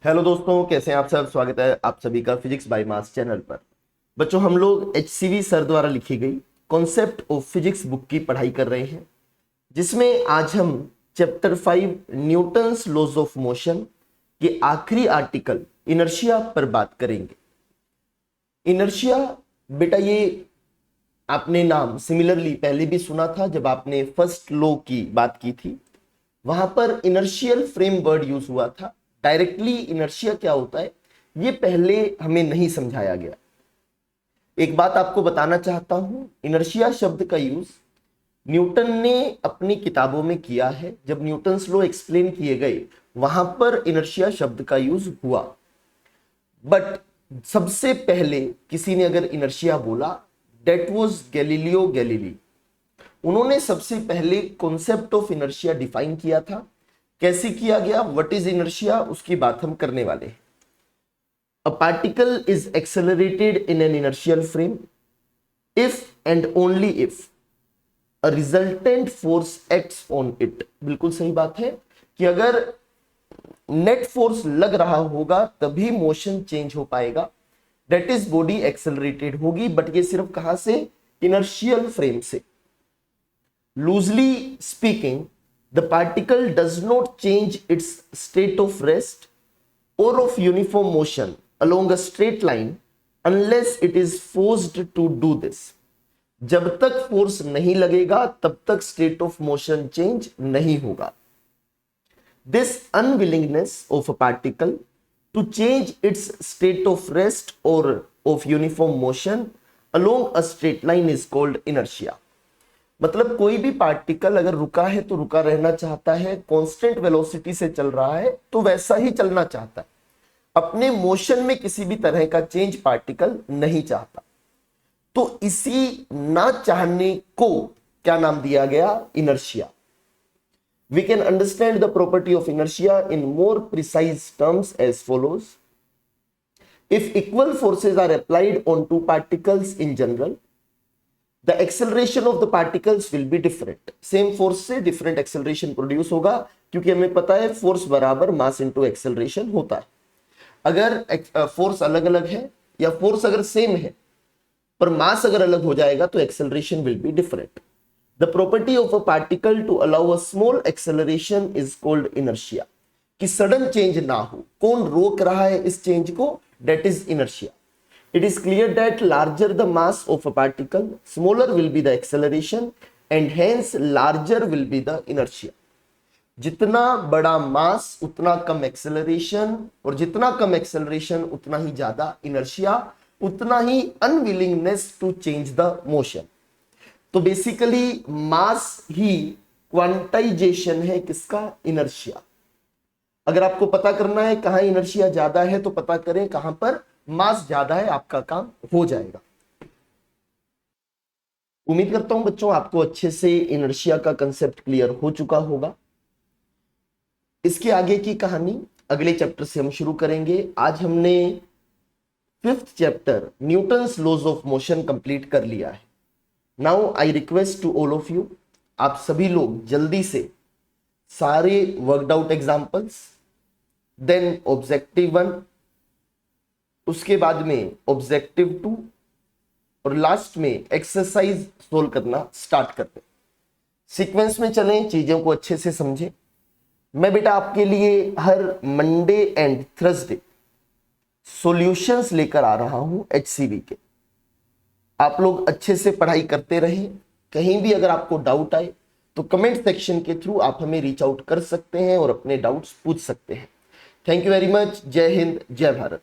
Hello दोस्तों, कैसे हैं आप सब। स्वागत है आप सभी का फिजिक्स बाय मास चैनल पर। बच्चों, हम लोग HCV सर द्वारा लिखी गई कॉन्सेप्ट ऑफ फिजिक्स बुक की पढ़ाई कर रहे हैं, जिसमें आज हम chapter 5 Newton's laws of motion के आखिरी आर्टिकल इनर्शिया पर बात करेंगे। इनर्शिया, बेटा, ये आपने नाम सिमिलरली पहले भी सुना था जब आपने फर्स्ट लॉ की बात की थी। वहां पर इनर्शियल फ्रेम वर्ड यूज हुआ था। डायरेक्टली इनर्शिया क्या होता है ये पहले हमें नहीं समझाया गया। एक बात आपको बताना चाहता हूं, इनर्शिया शब्द का यूज न्यूटन ने अपनी किताबों में किया है। जब न्यूटन्स लॉ एक्सप्लेन किए गए वहां पर इनर्शिया शब्द का यूज हुआ, बट सबसे पहले किसी ने अगर इनर्शिया बोला, डेट वॉज गैलीलियो गैलीली। उन्होंने सबसे पहले कॉन्सेप्ट ऑफ इनर्शिया डिफाइन किया था। कैसे किया गया, व्हाट इज इनर्शिया, उसकी बात हम करने वाले हैं। A particle is accelerated in an inertial frame if and only if a resultant force acts on it. बिल्कुल सही बात है कि अगर नेट फोर्स लग रहा होगा तभी मोशन चेंज हो पाएगा, दैट इज बॉडी एक्सेलरेटेड होगी। बट ये सिर्फ कहां से, इनर्शियल फ्रेम से। Loosely speaking, the particle does not change its state of rest or of uniform motion along a straight line unless it is forced to do this. जब तक force नहीं लगेगा तब तक स्टेट ऑफ मोशन चेंज नहीं होगा। This unwillingness of a particle to change its state of rest or of uniform motion along a straight line is called inertia. मतलब कोई भी पार्टिकल अगर रुका है तो रुका रहना चाहता है, कांस्टेंट वेलोसिटी से चल रहा है तो वैसा ही चलना चाहता है। अपने मोशन में किसी भी तरह का चेंज पार्टिकल नहीं चाहता। तो इसी ना चाहने को क्या नाम दिया गया, inertia. We can understand the property of inertia in more precise terms as follows. If equal forces are applied on two particles in general, the acceleration of the particles will be different. Same force से different acceleration produce होगा, क्योंकि हमें पता है force बराबर mass into acceleration होता है। अगर फोर्स अलग अलग है या फोर्स अगर सेम है पर मास अगर अलग हो जाएगा तो acceleration will be different. The property of a particle to allow a small acceleration is called inertia. कि सडन चेंज ना हो, कौन रोक रहा है इस चेंज को, that is inertia. It is clear that larger the mass of a particle, smaller will be the acceleration and hence larger will be the inertia. जितना बड़ा मास उतना कम एक्सेलरेशन, और जितना कम एक्सेलरेशन उतना ही ज्यादा इनर्शिया, उतना ही unwillingness to change the motion. तो बेसिकली मास ही क्वांटाइजेशन है किसका, इनर्शिया। अगर आपको पता करना है कहां इनर्शिया ज्यादा है तो पता करें कहां पर मास ज्यादा है, आपका काम हो जाएगा। उम्मीद करता हूं बच्चों आपको अच्छे से इनर्शिया का कंसेप्ट क्लियर हो चुका होगा। इसके आगे की कहानी अगले चैप्टर से हम शुरू करेंगे। आज हमने 5th chapter Newton's laws of motion complete कर लिया है। Now I request to all of you, आप सभी लोग जल्दी से सारे worked out examples, then objective 1, उसके बाद में ऑब्जेक्टिव 2 और लास्ट में एक्सरसाइज सोल्व करना स्टार्ट करते हैं। सीक्वेंस में चलें, चीजों को अच्छे से समझें। मैं बेटा आपके लिए हर मंडे एंड थर्सडे सॉल्यूशंस लेकर आ रहा हूं HCV के। आप लोग अच्छे से पढ़ाई करते रहें। कहीं भी अगर आपको डाउट आए तो कमेंट सेक्शन के थ्रू आप हमें रीच आउट कर सकते हैं और अपने डाउट्स पूछ सकते हैं। Thank you very much. जय हिंद, जय भारत।